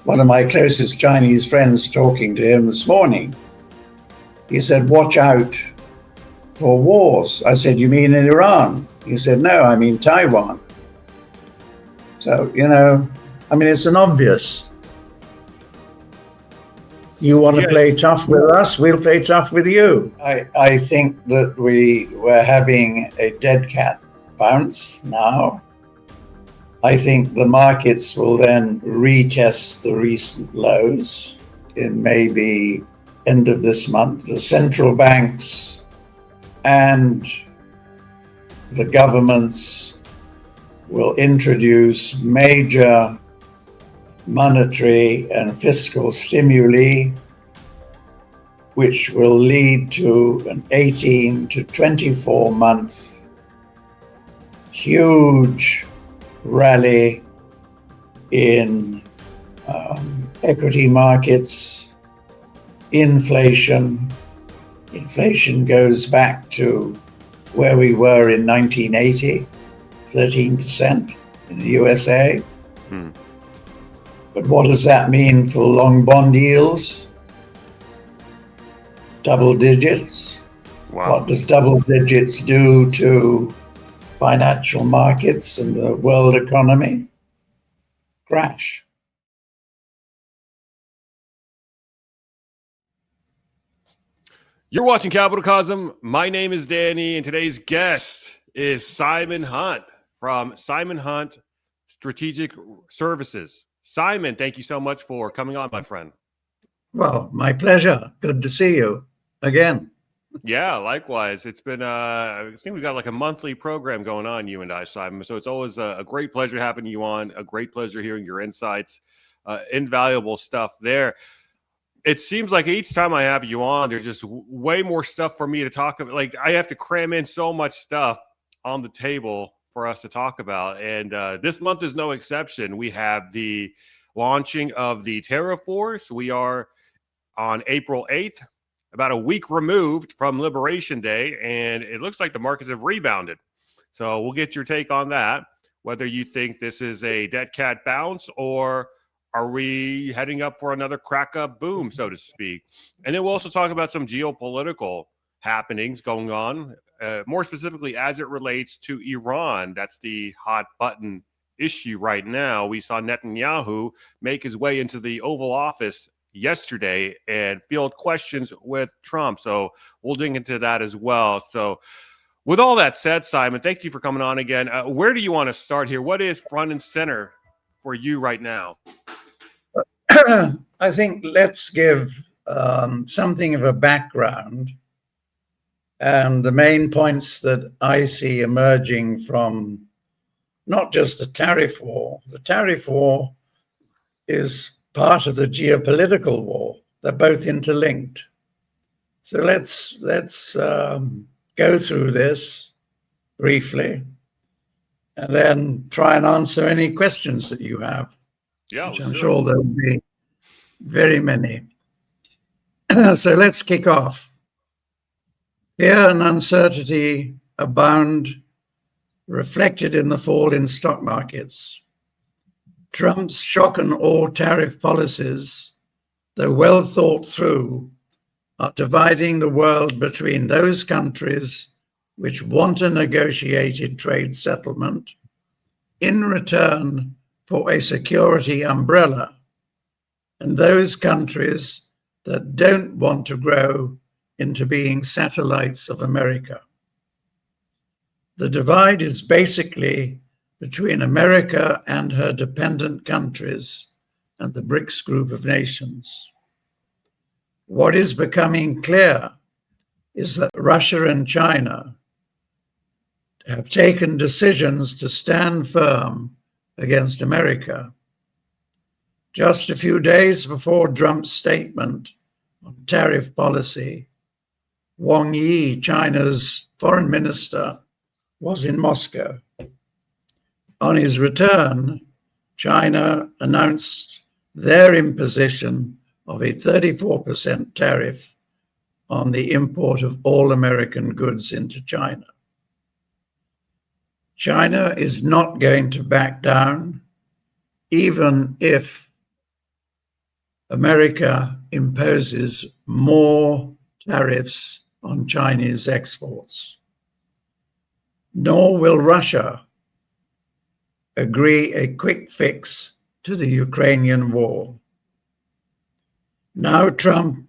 one of my closest Chinese friends talking to him this morning. He said, watch out for wars. I said, you mean in Iran? He said, no, I mean Taiwan. So, it's an obvious. You want to play tough with us, we'll play tough with you. I think that we're having a dead cat bounce now. I think the markets will then retest the recent lows in maybe end of this month. The central banks and the governments will introduce major monetary and fiscal stimuli, which will lead to an 18 to 24 month huge rally in equity markets, inflation. Inflation goes back to where we were in 1980, 13% in the USA. But what does that mean for long bond yields? Double digits. Wow. What does double digits do to financial markets and the world economy? Crash. You're watching Capitalcosm. My name is Danny, and today's guest is Simon Hunt from Simon Hunt Strategic Services. Simon, thank you so much for coming on, my friend. Well, my pleasure. Good to see you again. Yeah, likewise. It's been, I think we've got like a monthly program going on, you and I, Simon. So it's always a great pleasure having you on, a great pleasure hearing your insights, invaluable stuff there. It seems like each time I have you on, there's just way more stuff for me to talk about. Like I have to cram in so much stuff on the table for us to talk about. And this month is no exception. We have the launching of the tariff wars. We are on April 8th, about a week removed from Liberation Day, and it looks like the markets have rebounded. So we'll get your take on that, whether you think this is a dead cat bounce or are we heading up for another crack up boom, so to speak. And then we'll also talk about some geopolitical happenings going on, more specifically as it relates to Iran. That's the hot button issue right now. We saw Netanyahu make his way into the Oval Office yesterday and field questions with Trump. So we'll dig into that as well. So with all that said, Simon, thank you for coming on again. Where do you want to start here? What is front and center for you right now? I think let's give something of a background and the main points that I see emerging from not just the tariff war. The tariff war is part of the geopolitical war. They're both interlinked. So let's go through this briefly and then try and answer any questions that you have. Yeah, which I'm sure there will be very many. So let's kick off. Fear and uncertainty abound, reflected in the fall in stock markets. Trump's shock and awe tariff policies, though well thought through, are dividing the world between those countries which want a negotiated trade settlement in return for a security umbrella, and those countries that don't want to grow into being satellites of America. The divide is basically between America and her dependent countries and the BRICS group of nations. What is becoming clear is that Russia and China have taken decisions to stand firm against America. Just a few days before Trump's statement on tariff policy, Wang Yi, China's foreign minister, was in Moscow. On his return, China announced their imposition of a 34% tariff on the import of all American goods into China. China is not going to back down, even if America imposes more tariffs on Chinese exports. Nor will Russia agree a quick fix to the Ukrainian war. Now Trump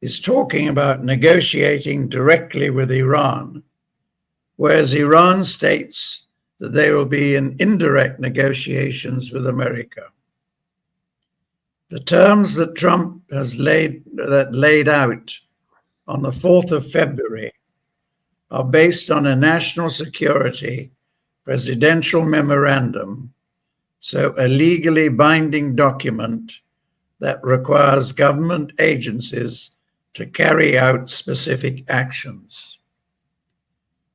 is talking about negotiating directly with Iran, whereas Iran states that they will be in indirect negotiations with America. The terms that Trump has laid out on the 4th of February are based on a national security presidential memorandum, so a legally binding document that requires government agencies to carry out specific actions.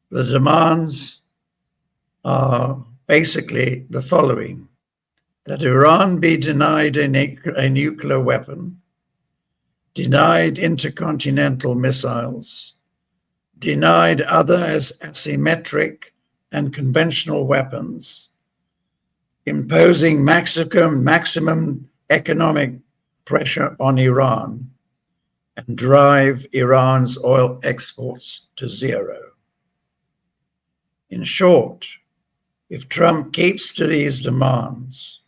The demands are basically the following: that Iran be denied a nuclear weapon, denied intercontinental missiles, denied other asymmetric and conventional weapons, imposing maximum economic pressure on Iran, and drive Iran's oil exports to zero. In short, if Trump keeps to these demands,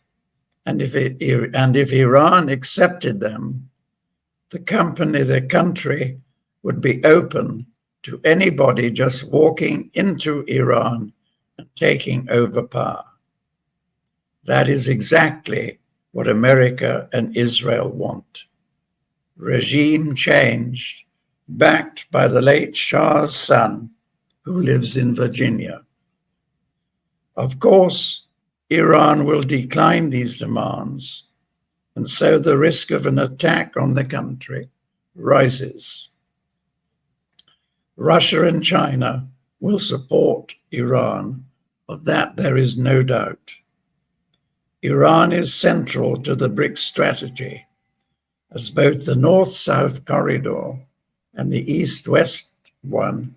and if Iran accepted them, the country would be open to anybody just walking into Iran and taking over power. That is exactly what America and Israel want. Regime change, backed by the late Shah's son, who lives in Virginia. Of course, Iran will decline these demands, and so the risk of an attack on the country rises. Russia and China will support Iran, of that there is no doubt. Iran is central to the BRICS strategy, as both the North-South corridor and the East-West one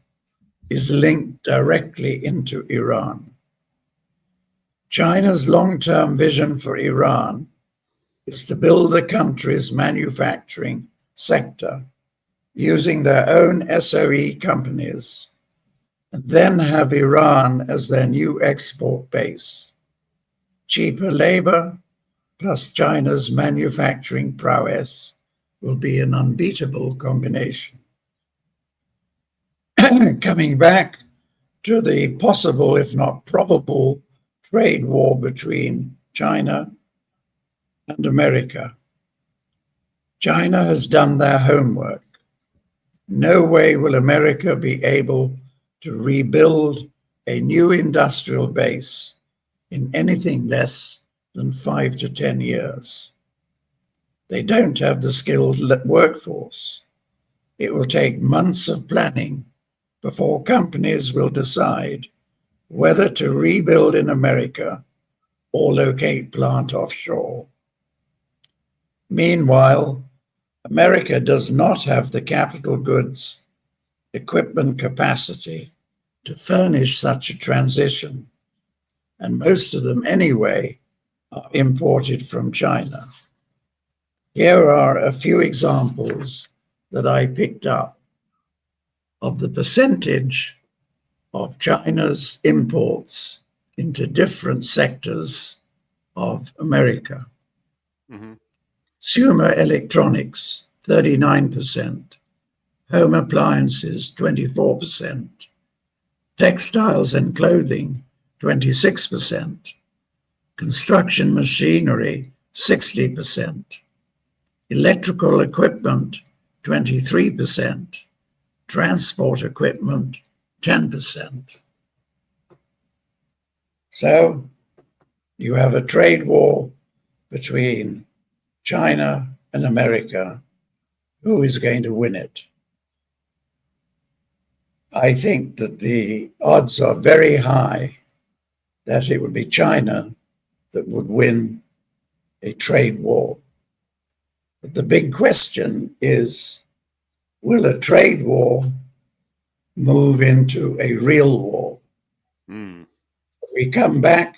is linked directly into Iran. China's long-term vision for Iran is to build the country's manufacturing sector using their own SOE companies, and then have Iran as their new export base. Cheaper labor plus China's manufacturing prowess will be an unbeatable combination. Coming back to the possible, if not probable, trade war between China and America. China has done their homework. No way will America be able to rebuild a new industrial base in anything less than 5 to 10 years. They don't have the skilled workforce. It will take months of planning before companies will decide whether to rebuild in America or locate plant offshore. Meanwhile, America does not have the capital goods, equipment capacity to furnish such a transition, and most of them anyway are imported from China. Here are a few examples that I picked up of the percentage of China's imports into different sectors of America. Mm-hmm. Consumer electronics, 39%. Home appliances, 24%. Textiles and clothing, 26%. Construction machinery, 60%. Electrical equipment, 23%. Transport equipment, 10%. So you have a trade war between China and America. Who is going to win it? I think that the odds are very high that it would be China that would win a trade war. But the big question is, will a trade war move into a real war? We come back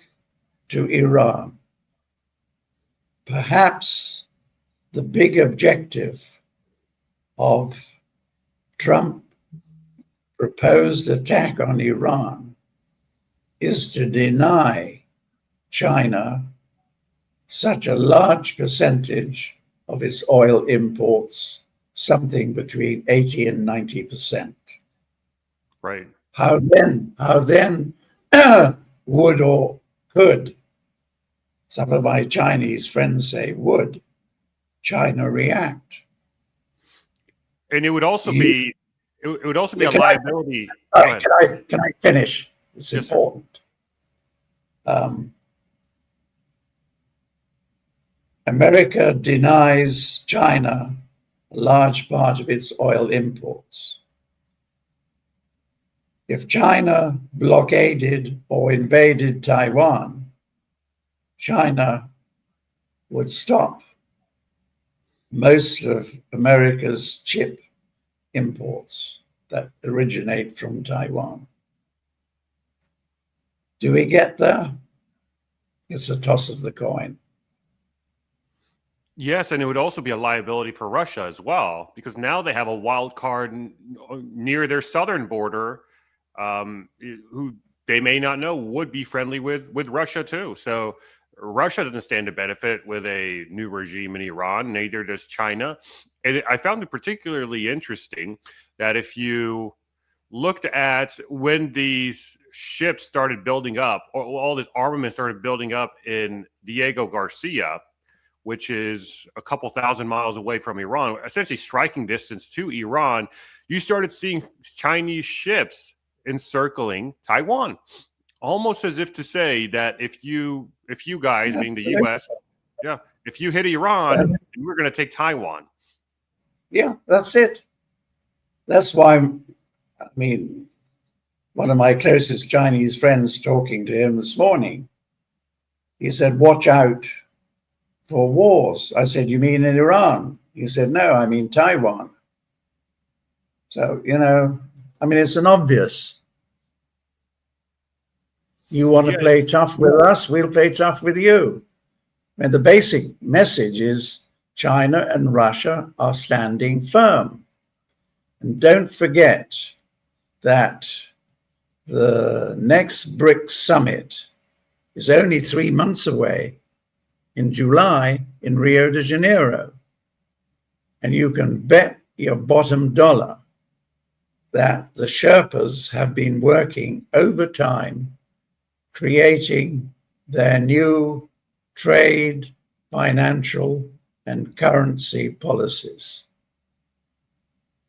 to Iran. Perhaps the big objective of Trump proposed attack on Iran is to deny China such a large percentage of its oil imports, something between 80 and 90%. Right. How then would or could, some of my Chinese friends say would, China react? And it would also be a Can liability. I, Go ahead. can I finish? It's Yes, sir. important. America denies China a large part of its oil imports. If China blockaded or invaded Taiwan, China would stop most of America's chip imports that originate from Taiwan. Do we get there? It's a toss of the coin. Yes, and it would also be a liability for Russia as well, because now they have a wild card near their southern border, who they may not know would be friendly with Russia too. So Russia doesn't stand to benefit with a new regime in Iran, neither does China. And I found it particularly interesting that if you looked at when these ships started building up, or all this armament started building up in Diego Garcia, which is a couple thousand miles away from Iran, essentially striking distance to Iran, you started seeing Chinese ships encircling Taiwan, almost as if to say that if you guys, being the U.S., if you hit Iran, we're going to take Taiwan. Yeah, that's it. That's why, I mean, one of my closest Chinese friends talking to him this morning, he said, watch out for wars. I said, you mean in Iran? He said, no, I mean Taiwan. So, I mean, it's an obvious. You want to play tough with us, we'll play tough with you. And the basic message is China and Russia are standing firm. And don't forget that the next BRICS summit is only 3 months away in July in Rio de Janeiro. And you can bet your bottom dollar that the Sherpas have been working overtime creating their new trade, financial, and currency policies.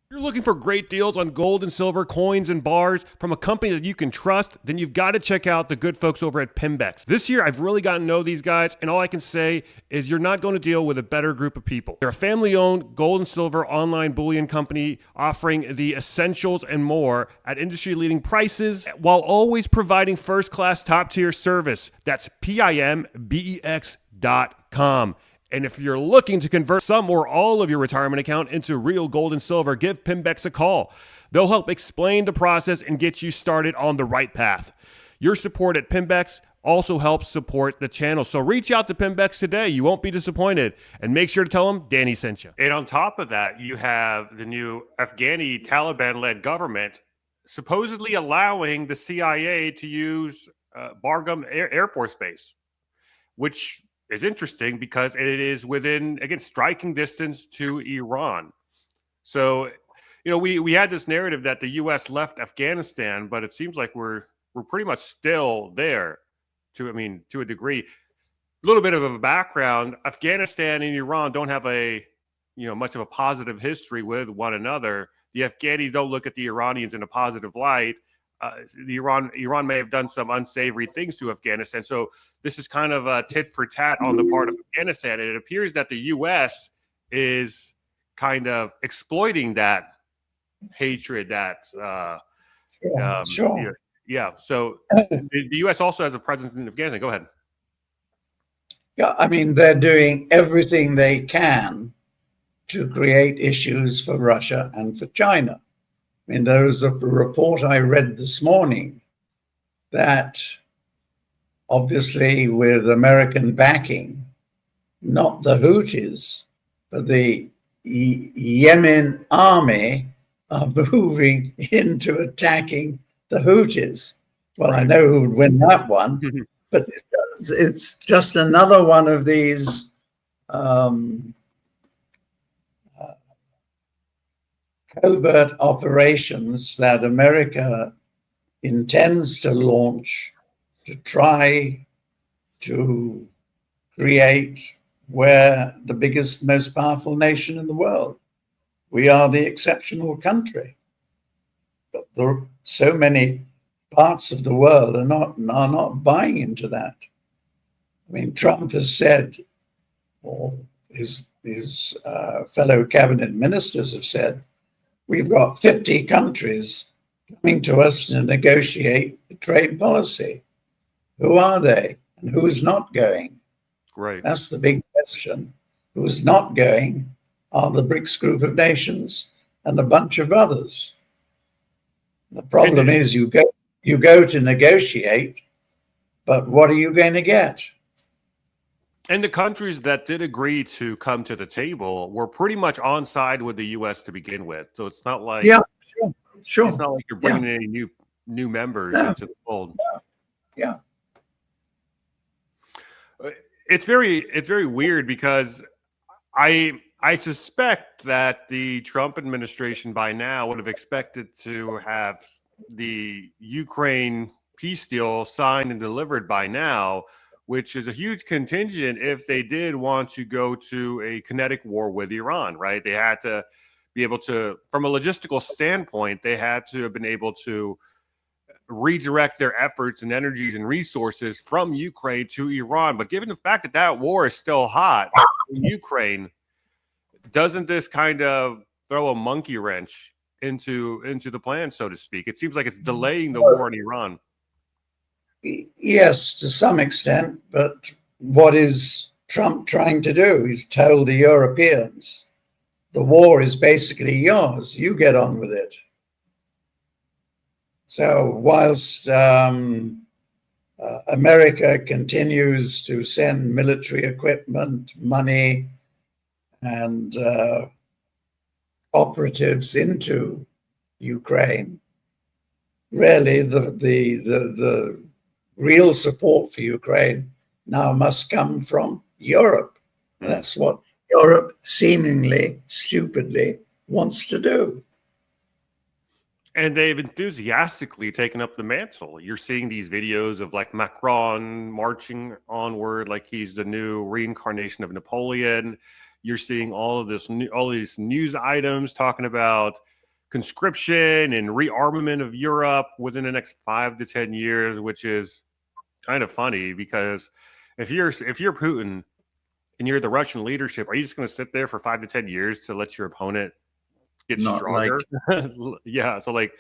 If you're looking for great deals on gold and silver coins and bars from a company that you can trust, then you've got to check out the good folks over at Pimbex. This year, I've really gotten to know these guys, and all I can say is you're not going to deal with a better group of people. They're a family-owned gold and silver online bullion company offering the essentials and more at industry-leading prices while always providing first-class top-tier service. That's PIMBEX.com. And if you're looking to convert some or all of your retirement account into real gold and silver, give Pimbex a call. They'll help explain the process and get you started on the right path. Your support at Pimbex also helps support the channel. So reach out to Pimbex today. You won't be disappointed. And make sure to tell them Danny sent you. And on top of that, you have the new Afghani Taliban-led government supposedly allowing the CIA to use Bargham Air Force Base, which is interesting because it is within, again, striking distance to Iran. So, we had this narrative that the U.S. left Afghanistan, but it seems like we're pretty much still there to a degree. A little bit of a background: Afghanistan and Iran don't have much of a positive history with one another. The Afghanis don't look at the Iranians in a positive light. Iran may have done some unsavory things to Afghanistan. So this is kind of a tit for tat on the part of Afghanistan. And it appears that the U.S. is kind of exploiting that hatred, that Sure. Yeah. So the U.S. also has a presence in Afghanistan. Go ahead. Yeah, I mean, they're doing everything they can to create issues for Russia and for China. I mean, there was a report I read this morning that obviously with American backing, not the Houthis, but the Yemen army are moving into attacking the Houthis. Well, I know who would win that one, but it's just another one of these covert operations that America intends to launch to try to create where the biggest, most powerful nation in the world. We are the exceptional country. But there are so many parts of the world are not buying into that. I mean, Trump has said, or his fellow cabinet ministers have said, we've got 50 countries coming to us to negotiate a trade policy. Who are they? And who's not going? Right. That's the big question. Who's not going are the BRICS group of nations and a bunch of others. The problem is you go to negotiate, but what are you going to get? And the countries that did agree to come to the table were pretty much on side with the U.S. to begin with. So it's not like Sure. It's not like you're bringing any new members into the fold. Yeah. It's very weird because I suspect that the Trump administration by now would have expected to have the Ukraine peace deal signed and delivered by now, which is a huge contingent if they did want to go to a kinetic war with Iran, right? They had to be able to, from a logistical standpoint, they had to have been able to redirect their efforts and energies and resources from Ukraine to Iran. But given the fact that that war is still hot in Ukraine, doesn't this kind of throw a monkey wrench into the plan, so to speak? It seems like it's delaying the war in Iran. Yes, to some extent, but what is Trump trying to do? He's told the Europeans, the war is basically yours. You get on with it. So whilst America continues to send military equipment, money, and operatives into Ukraine, really the real support for Ukraine now must come from Europe. That's what Europe seemingly, stupidly wants to do. And they've enthusiastically taken up the mantle. You're seeing these videos of like Macron marching onward like he's the new reincarnation of Napoleon. You're seeing all these news items talking about conscription and rearmament of Europe within the next 5 to 10 years, which is kind of funny because if you're Putin and you're the Russian leadership, are you just going to sit there for 5 to 10 years to let your opponent get Not stronger? Yeah. So like,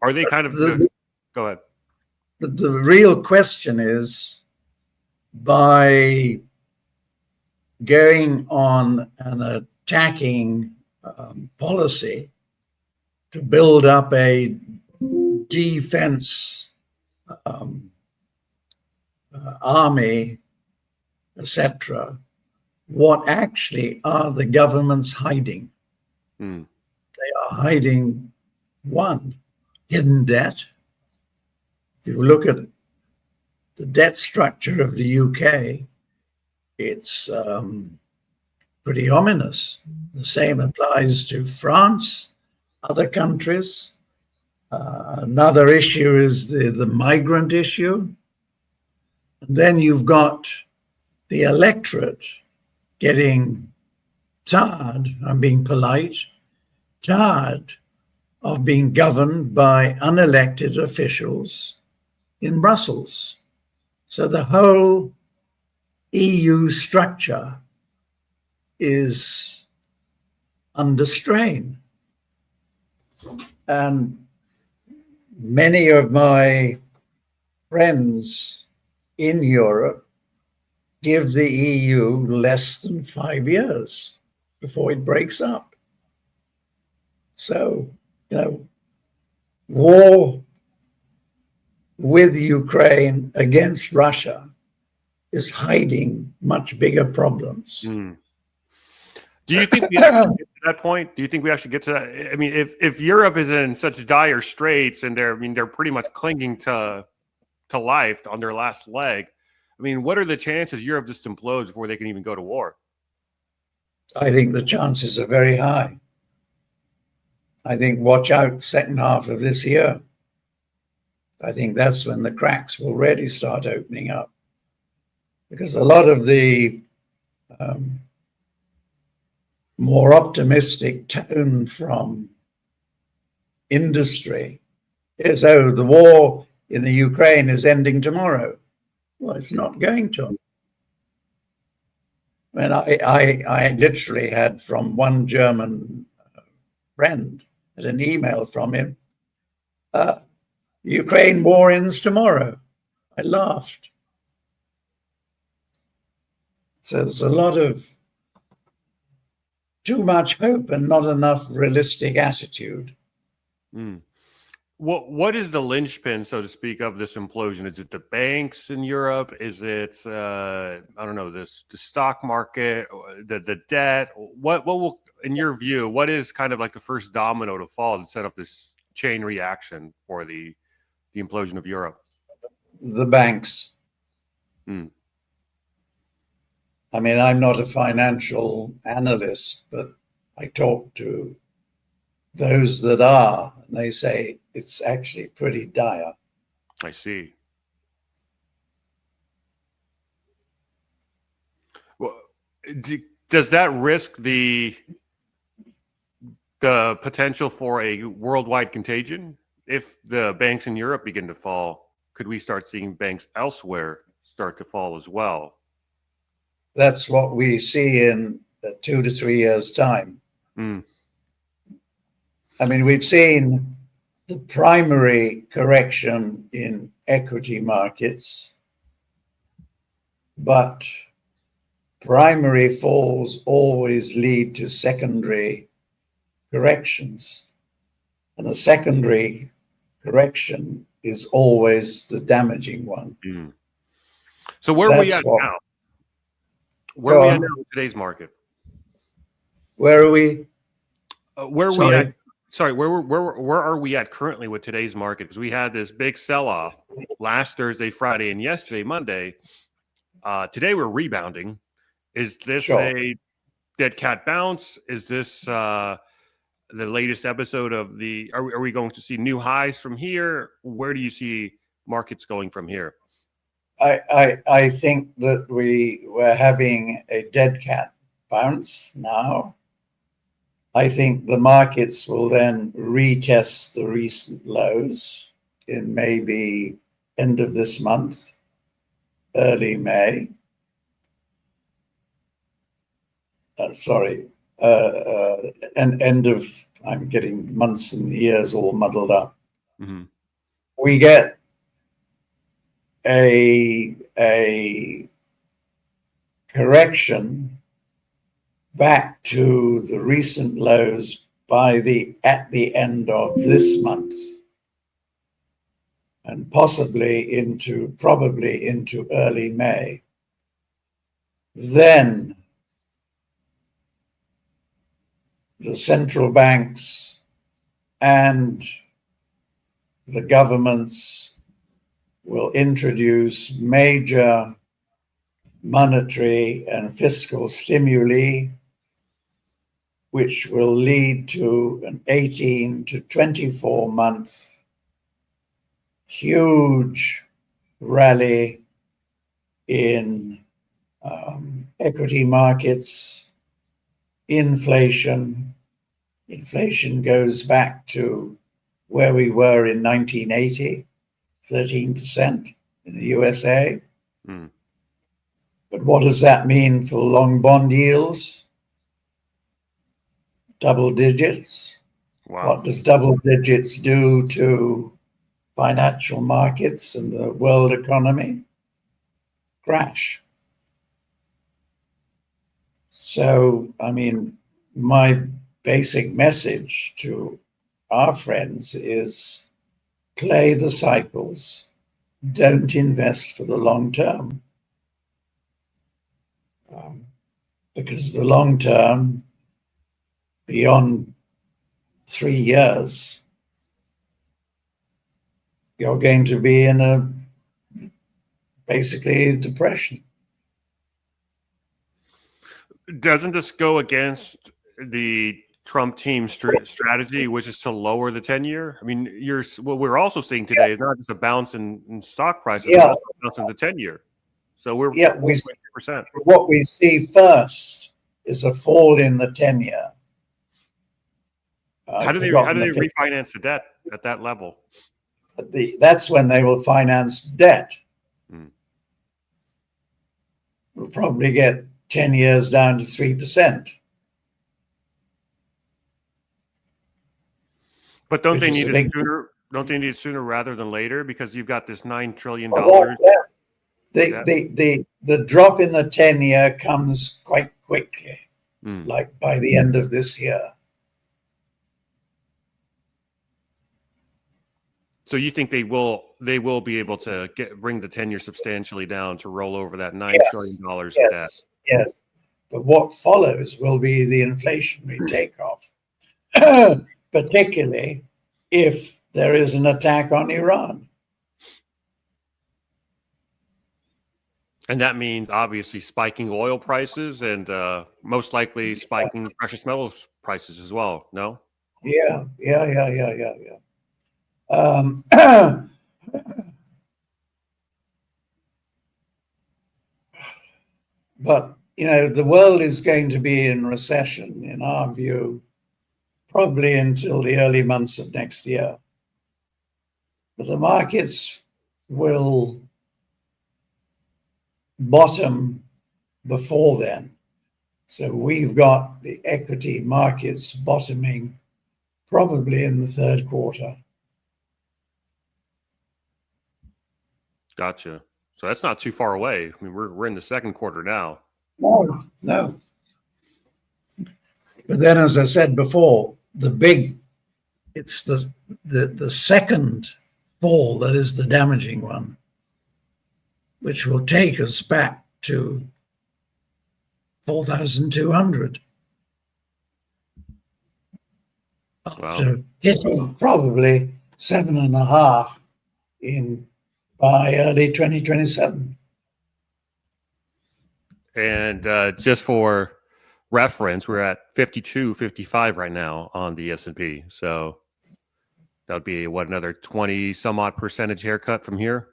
are they kind of go ahead? The real question is, by going on an attacking policy to build up a defense army, etc., what actually are the governments hiding? They are hiding, one, hidden debt. If you look at the debt structure of the UK, it's pretty ominous. The same applies to France, other countries. Another issue is the migrant issue. And then you've got the electorate getting tired, I'm being polite, tired of being governed by unelected officials in Brussels. So the whole EU structure is under strain. And many of my friends in Europe give the EU less than 5 years before it breaks up. So, war with Ukraine against Russia is hiding much bigger problems. Do you think we actually get to that point? Do you think we actually get to that? I mean, if Europe is in such dire straits and they're pretty much clinging to life on their last leg, I mean, what are the chances Europe just implodes before they can even go to war? I think the chances are very high. I think watch out second half of this year. I think that's when the cracks will really start opening up. Because a lot of the more optimistic tone from industry is, oh, the war in the Ukraine is ending tomorrow. Well, it's not going to. I mean, I literally had from one German friend, had an email from him, Ukraine war ends tomorrow. I laughed. So there's a lot of too much hope and not enough realistic attitude. Mm. What is the linchpin, so to speak, of this implosion? Is it the banks in Europe? Is it I don't know, the stock market, the debt? What will, in your view, what is kind of like the first domino to fall and set up this chain reaction for the implosion of Europe? The banks. Mm. I mean, I'm not a financial analyst, but I talk to those that are, and they say it's actually pretty dire. I see. Well, does that risk the potential for a worldwide contagion? If the banks in Europe begin to fall, could we start seeing banks elsewhere start to fall as well? That's what we see in 2 to 3 years' time. Mm. I mean, we've seen the primary correction in equity markets, but primary falls always lead to secondary corrections. And the secondary correction is always the damaging one. Mm. So where are we at now? Where are we at now in today's market? Where are we? Where are we at? Sorry, where are we at currently with today's market? Because we had this big sell-off last Thursday, Friday, and yesterday, Monday. Today we're rebounding. Is this a dead cat bounce? Is this the latest episode of the? Are we going to see new highs from here? Where do you see markets going from here? I think that we're having a dead cat bounce now. I think the markets will then retest the recent lows in maybe end of this month, early May. And end of, I'm getting months and years all muddled up. Mm-hmm. We get a correction back to the recent lows at the end of this month, and probably into early May. Then the central banks and the governments will introduce major monetary and fiscal stimuli, which will lead to an 18 to 24 month huge rally in equity markets. Inflation goes back to where we were in 1980, 13% in the USA. Mm. But what does that mean for long bond yields? Double digits. Wow. What does double digits do to financial markets and the world economy? Crash. So, I mean, my basic message to our friends is play the cycles. Don't invest for the long term. Because the long term beyond 3 years, you're going to be in basically a depression. Doesn't this go against the Trump team's strategy, which is to lower the 10-year? I mean, what we're also seeing today is not just a bounce in stock prices, but also a bounce in the 10-year. So we're 4.3%. What we see first is a fall in the 10-year. How do they refinance the debt at that level? That's when they will finance debt. We'll probably get 10 years down to 3%. But don't they need it sooner? Don't they need it sooner rather than later? Because you've got this $9 trillion. The drop in the 10-year comes quite quickly, like by the end of this year. So you think they will be able to bring the 10-year substantially down to roll over that $9 trillion of debt? Yes. But what follows will be the inflationary takeoff, particularly if there is an attack on Iran. And that means obviously spiking oil prices and most likely spiking precious metals prices as well, no? Yeah. But, the world is going to be in recession, in our view, probably until the early months of next year. But the markets will bottom before then. So we've got the equity markets bottoming probably in the third quarter. Gotcha. So that's not too far away. I mean, we're in the second quarter now. No. But then, as I said before, it's the second fall that is the damaging one, which will take us back to 4,200. After hitting probably 7.5 by early 2027. And just for reference, we're at 52, 55 right now on the S&P. So that would be another 20 some odd percentage haircut from here?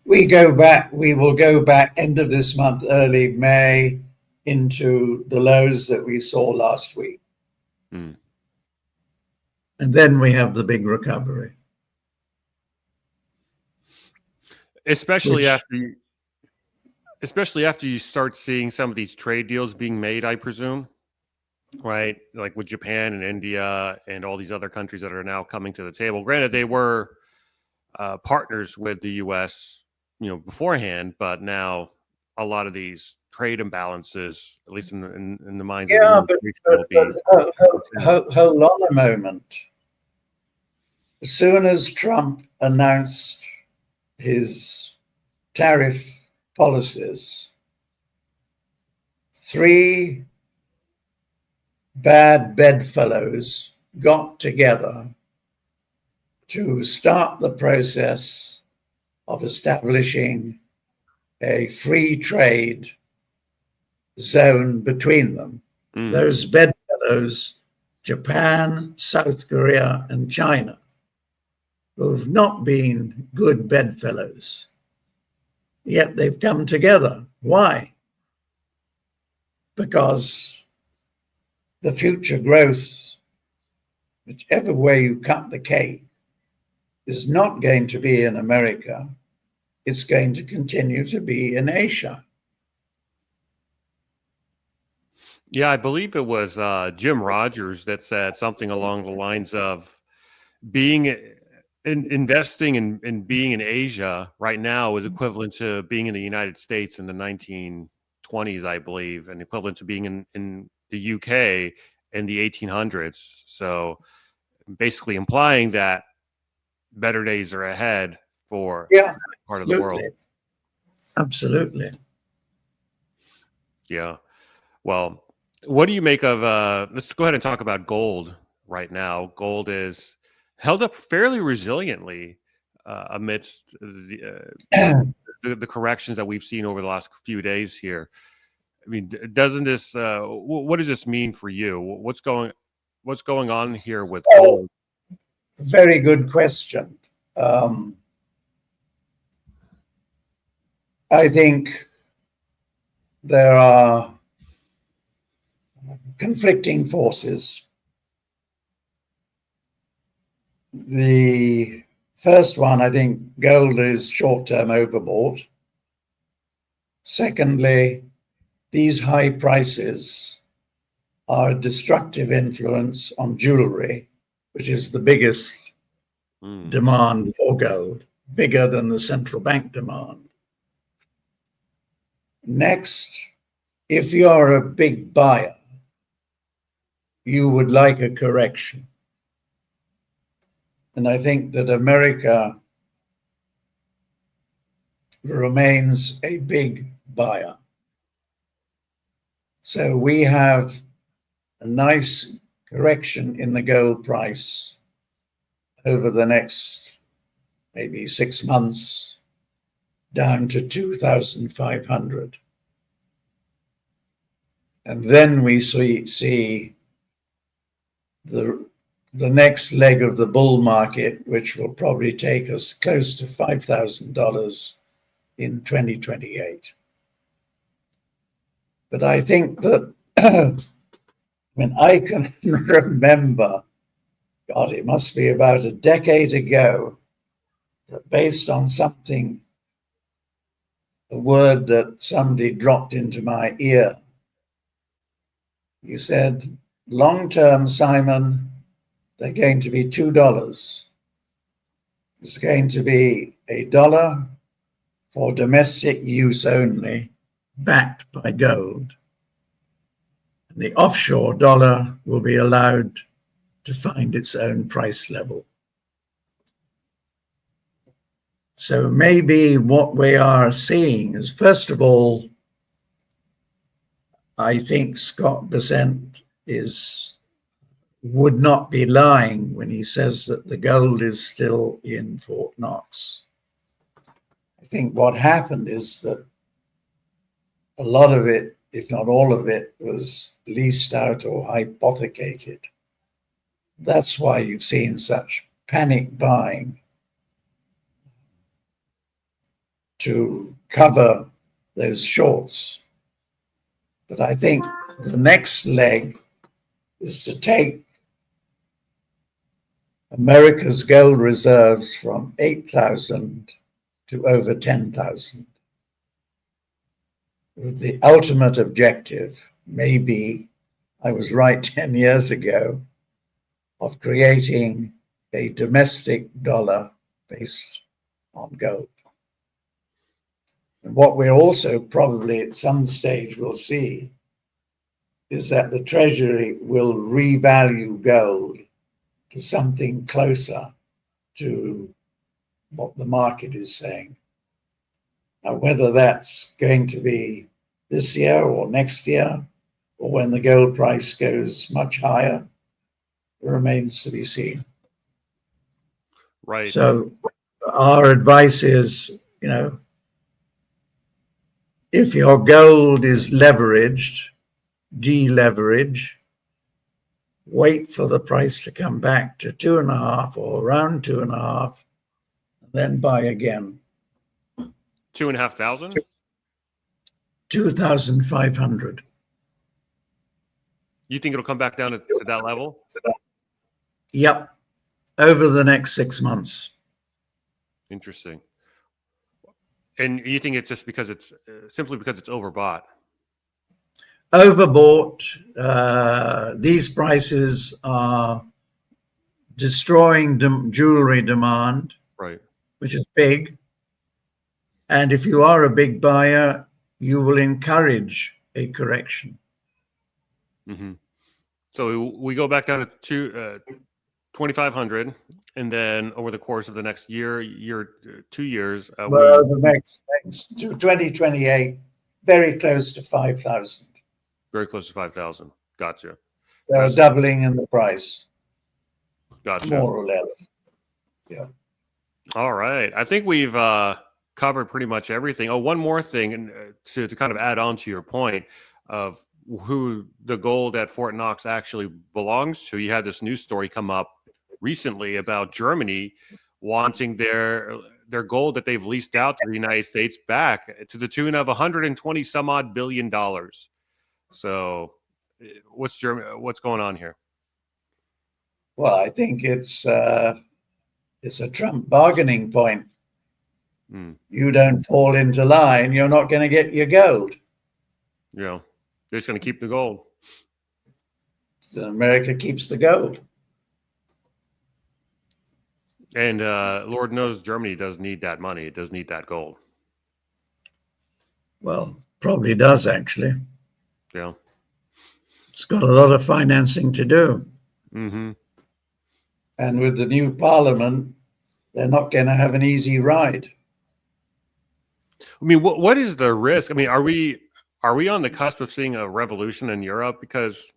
We will go back end of this month, early May, into the lows that we saw last week. And then we have the big recovery. Especially after you start seeing some of these trade deals being made, I presume, right? Like with Japan and India and all these other countries that are now coming to the table. Granted, they were partners with the U.S., beforehand, but now a lot of these trade imbalances, at least in the minds of the hold on a moment. As soon as Trump announced his tariff policies, 3 bad bedfellows got together to start the process of establishing a free trade zone between them. Those bedfellows, Japan, South Korea, and China, who've not been good bedfellows, yet they've come together. Why? Because the future growth, whichever way you cut the cake, is not going to be in America. It's going to continue to be in Asia. Yeah, I believe it was Jim Rogers that said something along the lines of investing and being in Asia right now is equivalent to being in the United States in the 1920s, I believe, and equivalent to being in the UK in the 1800s. So basically implying that better days are ahead for part of the world. Absolutely. Yeah. Well, what do you make of let's go ahead and talk about gold right now. Gold is held up fairly resiliently amidst the corrections that we've seen over the last few days here. I mean, doesn't this what does this mean for you? What's going on here with Oh, gold? very good question. I think there are conflicting forces. The first one, I think gold is short-term overbought. Secondly, these high prices are a destructive influence on jewelry, which is the biggest demand for gold, bigger than the central bank demand. Next, if you're a big buyer, you would like a correction. And I think that America remains a big buyer. So we have a nice correction in the gold price over the next maybe 6 months down to 2,500. And then we see the next leg of the bull market, which will probably take us close to $5,000 in 2028. But I think that when I can remember, God, it must be about a decade ago, that based on something, a word that somebody dropped into my ear, he said, long-term, Simon, they're going to be $2. It's going to be $1 for domestic use only, backed by gold. And the offshore dollar will be allowed to find its own price level. So maybe what we are seeing is, first of all, I think Scott Bessent would not be lying when he says that the gold is still in Fort Knox. I think what happened is that a lot of it, if not all of it, was leased out or hypothecated. That's why you've seen such panic buying to cover those shorts. But I think the next leg is to take America's gold reserves from 8,000 to over 10,000. With the ultimate objective, maybe I was right 10 years ago, of creating a domestic dollar based on gold. And what we also probably at some stage will see is that the Treasury will revalue gold to something closer to what the market is saying. Now, whether that's going to be this year or next year, or when the gold price goes much higher, remains to be seen. Right. So our advice is, if your gold is leveraged, deleverage, wait for the price to come back to 2.5 or around 2.5, and then buy again. 2,500? 2,500. You think it'll come back down to that level? Yep. Over the next 6 months. Interesting. And you think it's just because it's simply because it's overbought? Overbought. These prices are destroying jewelry demand, Right, which is big. And if you are a big buyer, you will encourage a correction. Mm-hmm. So we go back down to 2,500, and then over the course of the next year, 2 years, Well, the next to 2028, very close to 5,000. Very close to 5,000. Gotcha. So doubling in the price, Gotcha. more or less. Yeah. All right. I think we've covered pretty much everything. Oh, one more thing, and to kind of add on to your point of who the gold at Fort Knox actually belongs to. You had this news story come up recently about Germany wanting their gold that they've leased out to the United States back to the tune of 120 some odd billion dollars. So, what's going on here? Well, I think it's a Trump bargaining point. You don't fall into line, you're not going to get your gold. Yeah, they're just going to keep the gold. America keeps the gold. And Lord knows Germany does need that money. It does need that gold. Well, probably does, actually. Yeah. It's got a lot of financing to do. Mm-hmm. And with the new parliament, they're not going to have an easy ride. I mean, what is the risk? I mean, are we on the cusp of seeing a revolution in Europe? Because,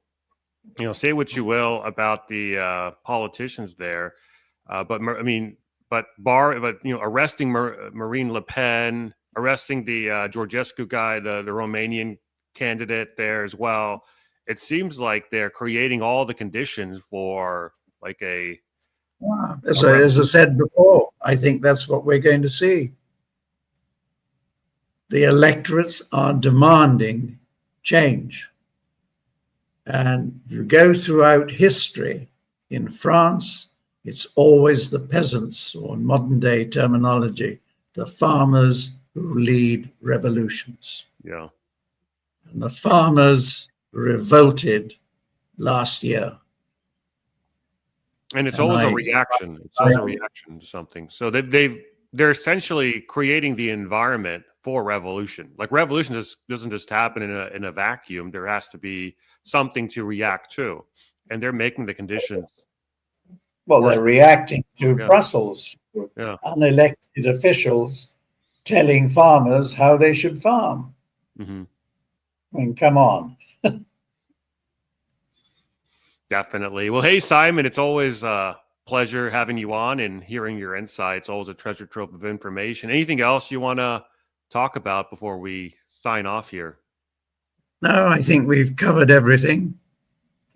say what you will about the politicians there, but arresting Marine Le Pen, arresting the Georgescu guy, the Romanian candidate there as well. It seems like they're creating all the conditions for like a. As I said before, I think that's what we're going to see. The electorates are demanding change. And if you go throughout history, in France, it's always the peasants, or in modern day terminology, the farmers who lead revolutions. Yeah. And the farmers revolted last year. And it's always a reaction. It's always a reaction to something. So they're essentially creating the environment for revolution. Like revolution doesn't just happen in a vacuum. There has to be something to react to, and they're making the conditions. Well, they're reacting to Brussels, unelected officials telling farmers how they should farm. Mm-hmm. I mean, come on. Definitely. Well, hey, Simon, it's always a pleasure having you on and hearing your insights. Always a treasure trove of information. Anything else you want to talk about before we sign off here? No, I think we've covered everything.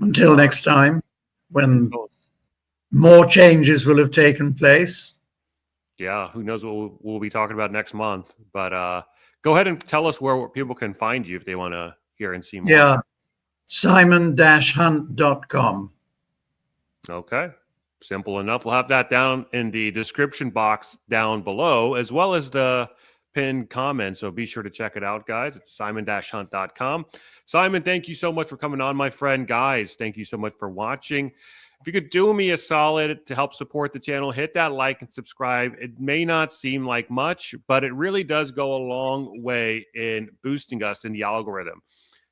Until next time, when more changes will have taken place. Yeah, who knows what we'll be talking about next month. But go ahead and tell us where people can find you if they want to hear and see more. Yeah. simon-hunt.com. Okay. Simple enough. We'll have that down in the description box down below, as well as the pinned comment. So be sure to check it out, guys. It's simon-hunt.com. Simon, thank you so much for coming on, my friend. Guys, thank you so much for watching. If you could do me a solid to help support the channel, hit that like and subscribe. It may not seem like much, but it really does go a long way in boosting us in the algorithm.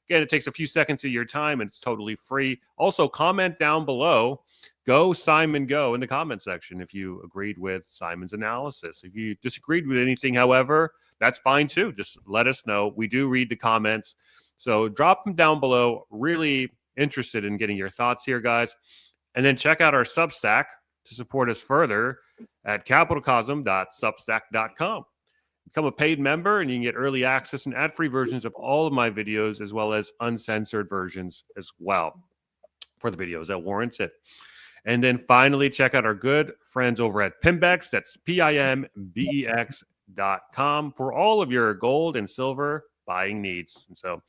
Again, it takes a few seconds of your time and it's totally free. Also, comment down below. Go Simon, go in the comment section if you agreed with Simon's analysis. If you disagreed with anything, however, that's fine too. Just let us know. We do read the comments. So drop them down below. Really interested in getting your thoughts here, guys. And then check out our Substack to support us further at capitalcosm.substack.com. Become a paid member and you can get early access and ad-free versions of all of my videos, as well as uncensored versions as well for the videos that warrant it. And then finally, check out our good friends over at Pimbex. That's PIMBEX.com for all of your gold and silver buying needs. And so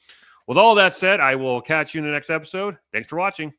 with all that said, I will catch you in the next episode. Thanks for watching.